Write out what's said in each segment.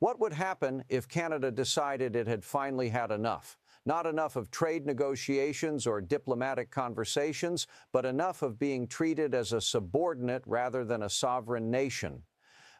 What would happen if Canada decided it had finally had enough? Not enough of trade negotiations or diplomatic conversations, but enough of being treated as a subordinate rather than a sovereign nation.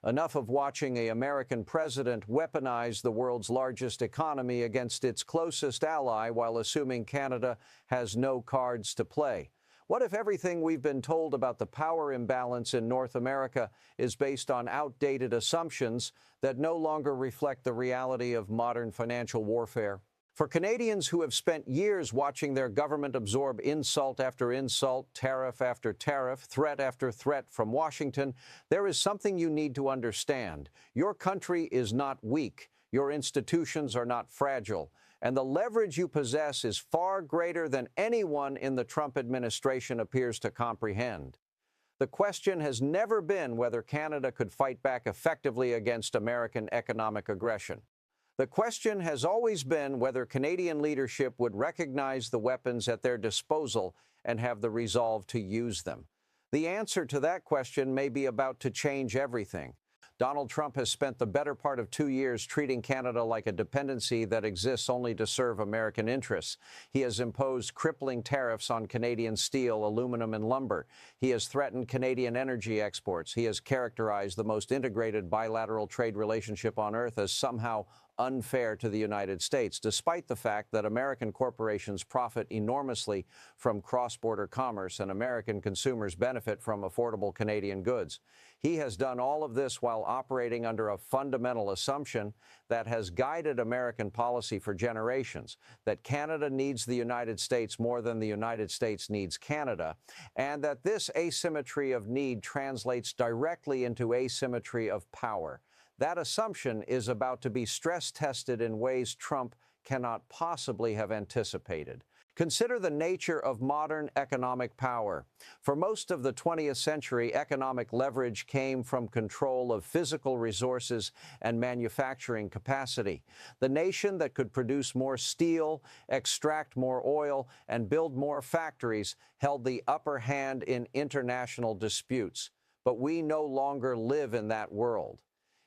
Enough of watching an American president weaponize the world's largest economy against its closest ally while assuming Canada has no cards to play. What if everything we've been told about the power imbalance in North America is based on outdated assumptions that no longer reflect the reality of modern financial warfare? For Canadians who have spent years watching their government absorb insult after insult, tariff after tariff, threat after threat from Washington, there is something you need to understand. Your country is not weak. Your institutions are not fragile. And the leverage you possess is far greater than anyone in the Trump administration appears to comprehend. The question has never been whether Canada could fight back effectively against American economic aggression. The question has always been whether Canadian leadership would recognize the weapons at their disposal and have the resolve to use them. The answer to that question may be about to change everything. Donald Trump has spent the better part of 2 years treating Canada like a dependency that exists only to serve American interests. He has imposed crippling tariffs on Canadian steel, aluminum, and lumber. He has threatened Canadian energy exports. He has characterized the most integrated bilateral trade relationship on earth as somehow unfair to the United States, despite the fact that American corporations profit enormously from cross-border commerce and American consumers benefit from affordable Canadian goods. He has done all of this while operating under a fundamental assumption that has guided American policy for generations, that Canada needs the United States more than the United States needs Canada, and that this asymmetry of need translates directly into asymmetry of power. That assumption is about to be stress-tested in ways Trump cannot possibly have anticipated. Consider the nature of modern economic power. For most of the 20th century, economic leverage came from control of physical resources and manufacturing capacity. The nation that could produce more steel, extract more oil, and build more factories held the upper hand in international disputes. But we no longer live in that world.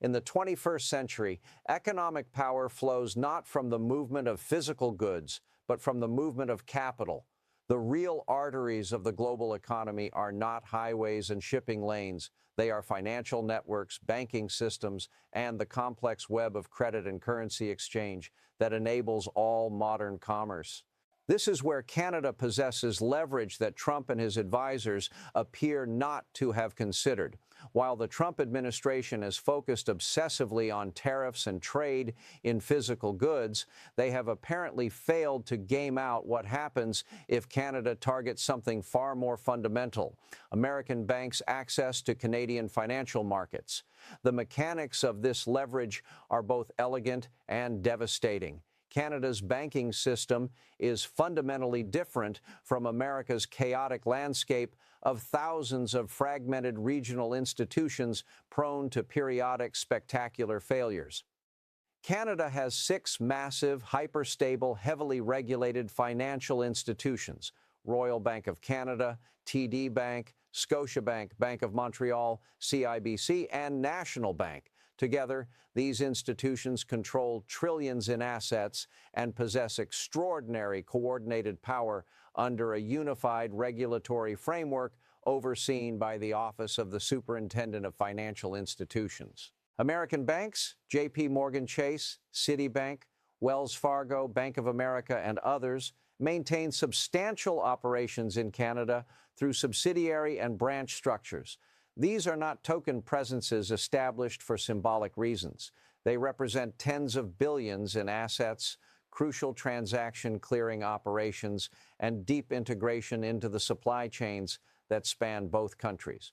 In the 21st century, economic power flows not from the movement of physical goods, but from the movement of capital. The real arteries of the global economy are not highways and shipping lanes. They are financial networks, banking systems, and the complex web of credit and currency exchange that enables all modern commerce. This is where Canada possesses leverage that Trump and his advisors appear not to have considered. While the Trump administration has focused obsessively on tariffs and trade in physical goods, they have apparently failed to game out what happens if Canada targets something far more fundamental: American banks' access to Canadian financial markets. The mechanics of this leverage are both elegant and devastating. Canada's banking system is fundamentally different from America's chaotic landscape of thousands of fragmented regional institutions prone to periodic spectacular failures. Canada has 6 massive, hyper-stable, heavily regulated financial institutions: Royal Bank of Canada, TD Bank, Scotiabank, Bank of Montreal, CIBC, and National Bank. Together, these institutions control trillions in assets and possess extraordinary coordinated power under a unified regulatory framework overseen by the Office of the Superintendent of Financial Institutions. American banks, J.P. Morgan Chase, Citibank, Wells Fargo, Bank of America, and others maintain substantial operations in Canada through subsidiary and branch structures. These are not token presences established for symbolic reasons. They represent tens of billions in assets, crucial transaction clearing operations, and deep integration into the supply chains that span both countries.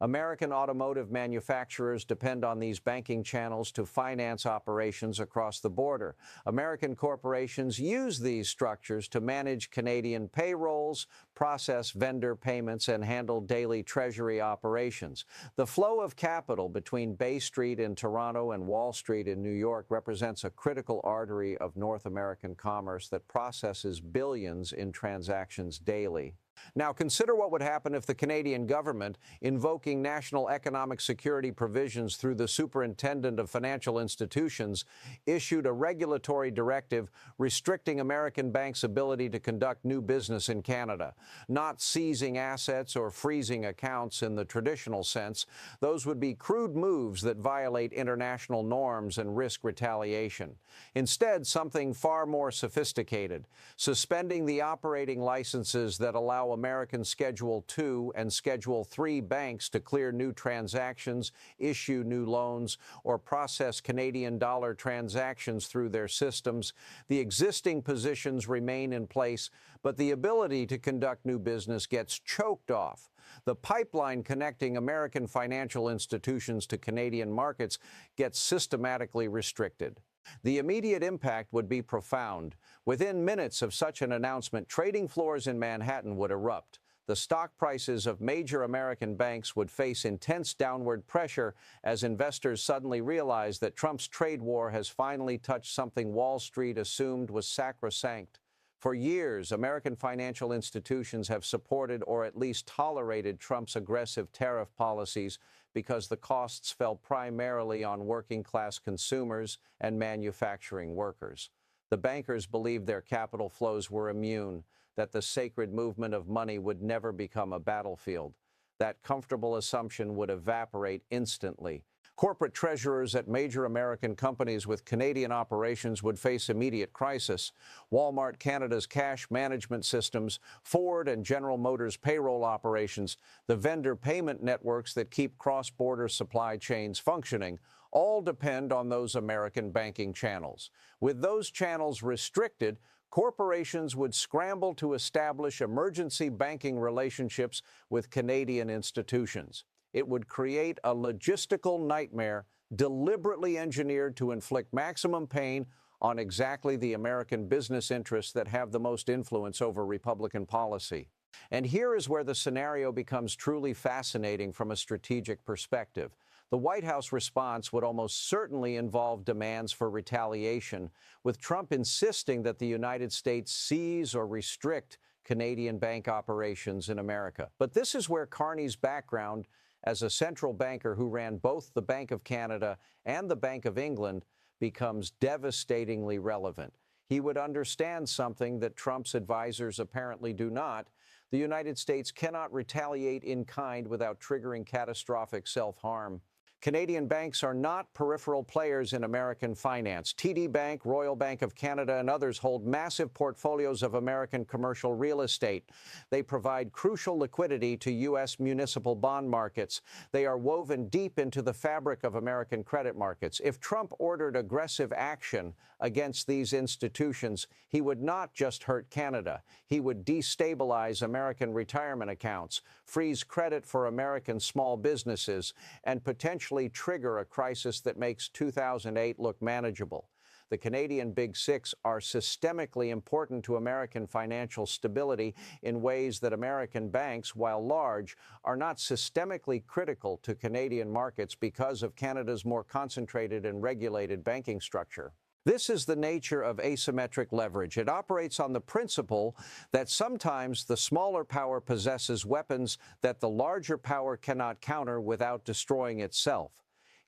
American automotive manufacturers depend on these banking channels to finance operations across the border. American corporations use these structures to manage Canadian payrolls, process vendor payments, and handle daily treasury operations. The flow of capital between Bay Street in Toronto and Wall Street in New York represents a critical artery of North American commerce that processes billions in transactions daily. Now, consider what would happen if the Canadian government, invoking national economic security provisions through the Superintendent of Financial Institutions, issued a regulatory directive restricting American banks' ability to conduct new business in Canada, not seizing assets or freezing accounts in the traditional sense. Those would be crude moves that violate international norms and risk retaliation. Instead, something far more sophisticated, suspending the operating licenses that allow American Schedule II and Schedule III banks to clear new transactions, issue new loans, or process Canadian dollar transactions through their systems. The existing positions remain in place, but the ability to conduct new business gets choked off. The pipeline connecting American financial institutions to Canadian markets gets systematically restricted. The immediate impact would be profound. Within minutes of such an announcement, trading floors in Manhattan would erupt. The stock prices of major American banks would face intense downward pressure as investors suddenly realize that Trump's trade war has finally touched something Wall Street assumed was sacrosanct. For years, American financial institutions have supported or at least tolerated Trump's aggressive tariff policies because the costs fell primarily on working-class consumers and manufacturing workers. The bankers believed their capital flows were immune, that the sacred movement of money would never become a battlefield. That comfortable assumption would evaporate instantly. Corporate treasurers at major American companies with Canadian operations would face immediate crisis. Walmart Canada's cash management systems, Ford and General Motors payroll operations, the vendor payment networks that keep cross-border supply chains functioning, all depend on those American banking channels. With those channels restricted, corporations would scramble to establish emergency banking relationships with Canadian institutions. It would create a logistical nightmare deliberately engineered to inflict maximum pain on exactly the American business interests that have the most influence over Republican policy. And here is where the scenario becomes truly fascinating from a strategic perspective. The White House response would almost certainly involve demands for retaliation, with Trump insisting that the United States seize or restrict Canadian bank operations in America. But this is where Carney's background as a central banker who ran both the Bank of Canada and the Bank of England becomes devastatingly relevant. He would understand something that Trump's advisors apparently do not. The United States cannot retaliate in kind without triggering catastrophic self-harm. Canadian banks are not peripheral players in American finance. TD Bank, Royal Bank of Canada, and others hold massive portfolios of American commercial real estate. They provide crucial liquidity to U.S. municipal bond markets. They are woven deep into the fabric of American credit markets. If Trump ordered aggressive action against these institutions, he would not just hurt Canada. He would destabilize American retirement accounts, freeze credit for American small businesses, and potentially trigger a crisis that makes 2008 look manageable. The Canadian Big Six are systemically important to American financial stability in ways that American banks, while large, are not systemically critical to Canadian markets because of Canada's more concentrated and regulated banking structure. This is the nature of asymmetric leverage. It operates on the principle that sometimes the smaller power possesses weapons that the larger power cannot counter without destroying itself.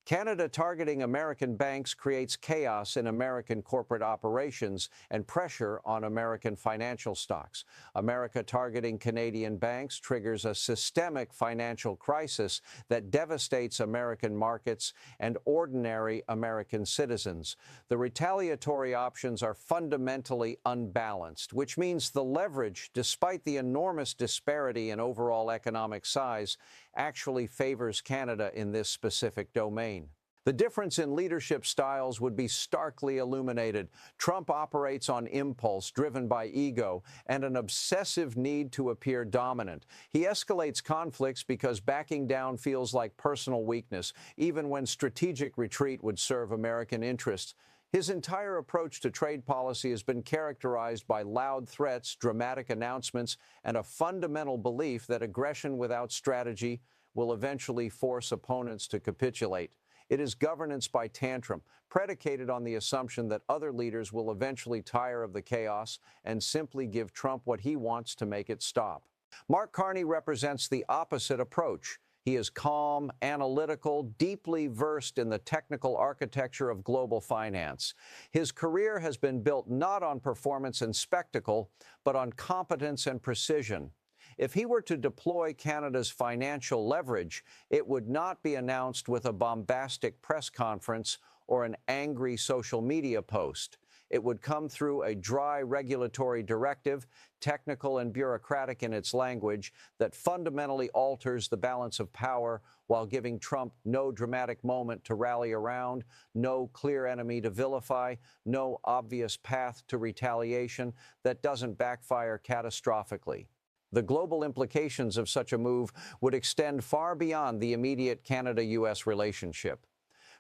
Canada targeting American banks creates chaos in American corporate operations and pressure on American financial stocks. America targeting Canadian banks triggers a systemic financial crisis that devastates American markets and ordinary American citizens. The retaliatory options are fundamentally unbalanced, which means the leverage, despite the enormous disparity in overall economic size, actually favors Canada in this specific domain. The difference in leadership styles would be starkly illuminated. Trump operates on impulse, driven by ego, and an obsessive need to appear dominant. He escalates conflicts because backing down feels like personal weakness, even when strategic retreat would serve American interests. His entire approach to trade policy has been characterized by loud threats, dramatic announcements, and a fundamental belief that aggression without strategy will eventually force opponents to capitulate. It is governance by tantrum, predicated on the assumption that other leaders will eventually tire of the chaos and simply give Trump what he wants to make it stop. Mark Carney represents the opposite approach. He is calm, analytical, deeply versed in the technical architecture of global finance. His career has been built not on performance and spectacle, but on competence and precision. If he were to deploy Canada's financial leverage, it would not be announced with a bombastic press conference or an angry social media post. It would come through a dry regulatory directive, technical and bureaucratic in its language, that fundamentally alters the balance of power while giving Trump no dramatic moment to rally around, no clear enemy to vilify, no obvious path to retaliation that doesn't backfire catastrophically. The global implications of such a move would extend far beyond the immediate Canada-U.S. relationship.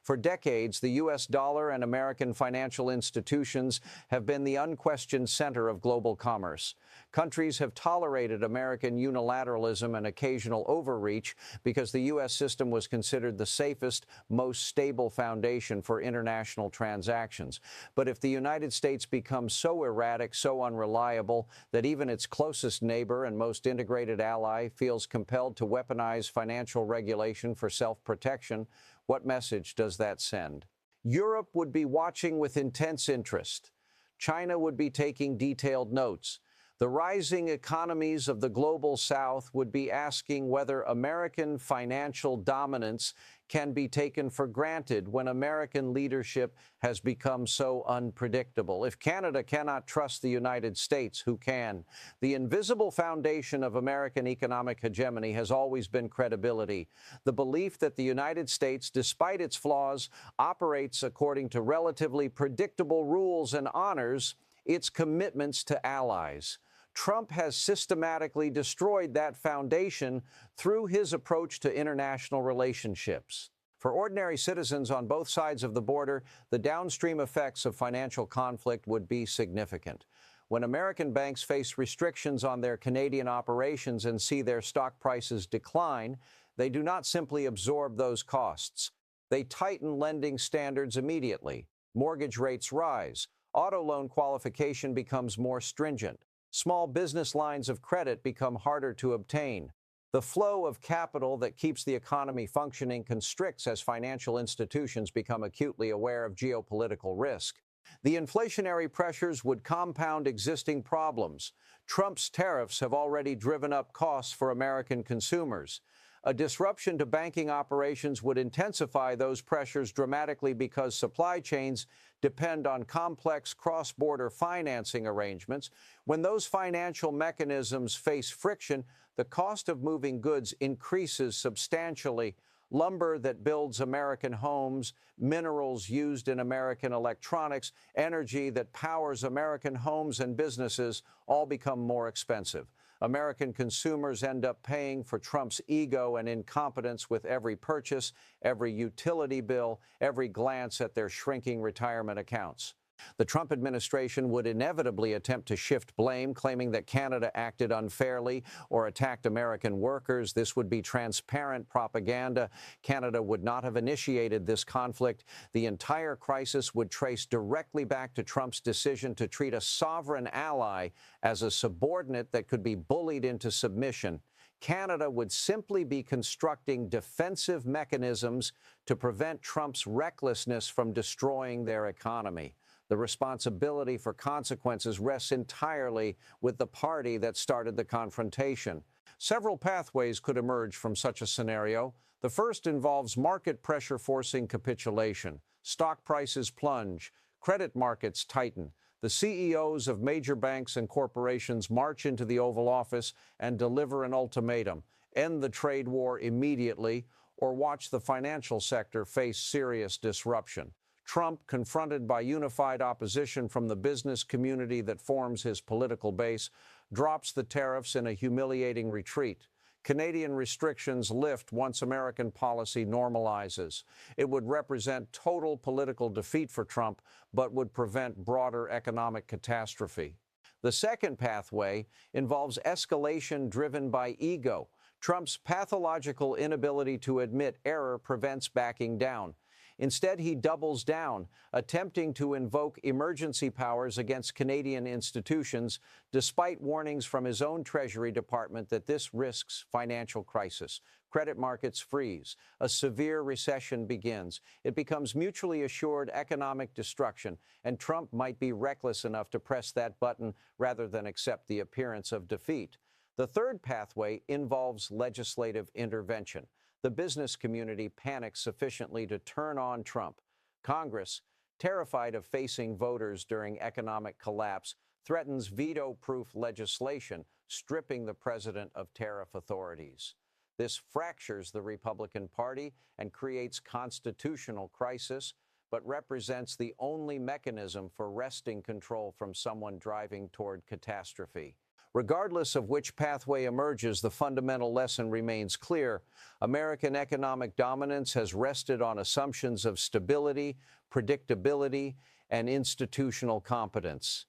For decades, the U.S. dollar and American financial institutions have been the unquestioned center of global commerce. Countries have tolerated American unilateralism and occasional overreach because the U.S. system was considered the safest, most stable foundation for international transactions. But if the United States becomes so erratic, so unreliable, that even its closest neighbor and most integrated ally feels compelled to weaponize financial regulation for self-protection, what message does that send? Europe would be watching with intense interest. China would be taking detailed notes. The rising economies of the global South would be asking whether American financial dominance can be taken for granted when American leadership has become so unpredictable. If Canada cannot trust the United States, who can? The invisible foundation of American economic hegemony has always been credibility. The belief that the United States, despite its flaws, operates according to relatively predictable rules and honors its commitments to allies. Trump has systematically destroyed that foundation through his approach to international relationships. For ordinary citizens on both sides of the border, the downstream effects of financial conflict would be significant. When American banks face restrictions on their Canadian operations and see their stock prices decline, they do not simply absorb those costs. They tighten lending standards immediately. Mortgage rates rise. Auto loan qualification becomes more stringent. Small business lines of credit become harder to obtain. The flow of capital that keeps the economy functioning constricts as financial institutions become acutely aware of geopolitical risk. The inflationary pressures would compound existing problems. Trump's tariffs have already driven up costs for American consumers. A disruption to banking operations would intensify those pressures dramatically because supply chains depend on complex cross-border financing arrangements. When those financial mechanisms face friction, the cost of moving goods increases substantially. Lumber that builds American homes, minerals used in American electronics, energy that powers American homes and businesses all become more expensive. American consumers end up paying for Trump's ego and incompetence with every purchase, every utility bill, every glance at their shrinking retirement accounts. The Trump administration would inevitably attempt to shift blame, claiming that Canada acted unfairly or attacked American workers. This would be transparent propaganda. Canada would not have initiated this conflict. The entire crisis would trace directly back to Trump's decision to treat a sovereign ally as a subordinate that could be bullied into submission. Canada would simply be constructing defensive mechanisms to prevent Trump's recklessness from destroying their economy. The responsibility for consequences rests entirely with the party that started the confrontation. Several pathways could emerge from such a scenario. The first involves market pressure forcing capitulation. Stock prices plunge. Credit markets tighten. The CEOs of major banks and corporations march into the Oval Office and deliver an ultimatum: end the trade war immediately or watch the financial sector face serious disruption. Trump, confronted by unified opposition from the business community that forms his political base, drops the tariffs in a humiliating retreat. Canadian restrictions lift once American policy normalizes. It would represent total political defeat for Trump, but would prevent broader economic catastrophe. The second pathway involves escalation driven by ego. Trump's pathological inability to admit error prevents backing down. Instead, he doubles down, attempting to invoke emergency powers against Canadian institutions, despite warnings from his own Treasury Department that this risks financial crisis. Credit markets freeze. A severe recession begins. It becomes mutually assured economic destruction, and Trump might be reckless enough to press that button rather than accept the appearance of defeat. The third pathway involves legislative intervention. The business community panics sufficiently to turn on Trump. Congress, terrified of facing voters during economic collapse, threatens veto-proof legislation, stripping the president of tariff authorities. This fractures the Republican Party and creates constitutional crisis, but represents the only mechanism for wresting control from someone driving toward catastrophe. Regardless of which pathway emerges, the fundamental lesson remains clear. American economic dominance has rested on assumptions of stability, predictability, and institutional competence.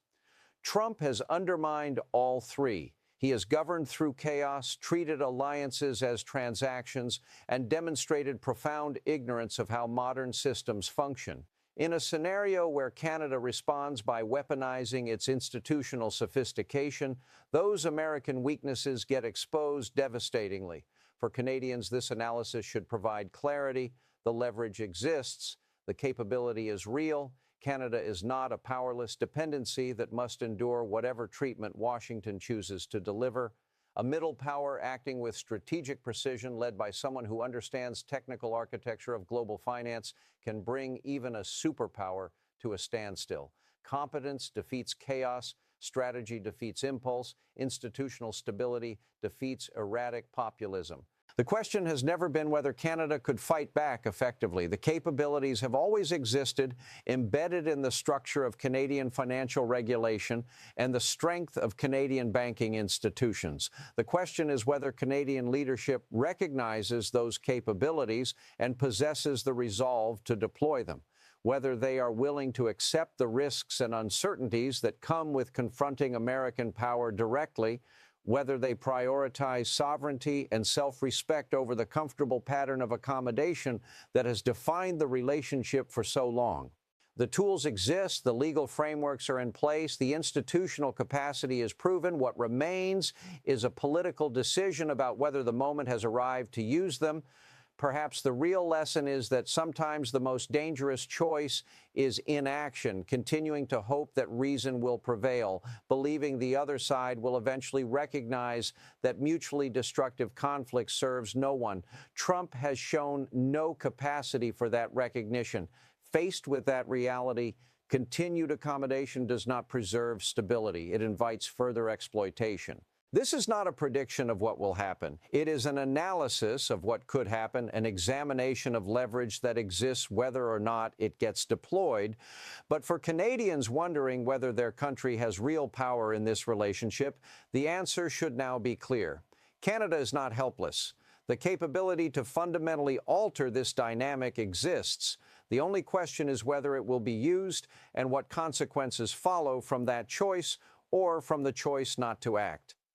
Trump has undermined all three. He has governed through chaos, treated alliances as transactions, and demonstrated profound ignorance of how modern systems function. In a scenario where Canada responds by weaponizing its institutional sophistication, those American weaknesses get exposed devastatingly. For Canadians, this analysis should provide clarity. The leverage exists. The capability is real. Canada is not a powerless dependency that must endure whatever treatment Washington chooses to deliver. A middle power acting with strategic precision, led by someone who understands technical architecture of global finance, can bring even a superpower to a standstill. Competence defeats chaos. Strategy defeats impulse. Institutional stability defeats erratic populism. The question has never been whether Canada could fight back effectively. The capabilities have always existed, embedded in the structure of Canadian financial regulation and the strength of Canadian banking institutions. The question is whether Canadian leadership recognizes those capabilities and possesses the resolve to deploy them, whether they are willing to accept the risks and uncertainties that come with confronting American power directly, whether they prioritize sovereignty and self-respect over the comfortable pattern of accommodation that has defined the relationship for so long. The tools exist, the legal frameworks are in place, the institutional capacity is proven. What remains is a political decision about whether the moment has arrived to use them. Perhaps the real lesson is that sometimes the most dangerous choice is inaction, continuing to hope that reason will prevail, believing the other side will eventually recognize that mutually destructive conflict serves no one. Trump has shown no capacity for that recognition. Faced with that reality, continued accommodation does not preserve stability. It invites further exploitation. This is not a prediction of what will happen. It is an analysis of what could happen, an examination of leverage that exists whether or not it gets deployed. But for Canadians wondering whether their country has real power in this relationship, the answer should now be clear. Canada is not helpless. The capability to fundamentally alter this dynamic exists. The only question is whether it will be used and what consequences follow from that choice or from the choice not to act.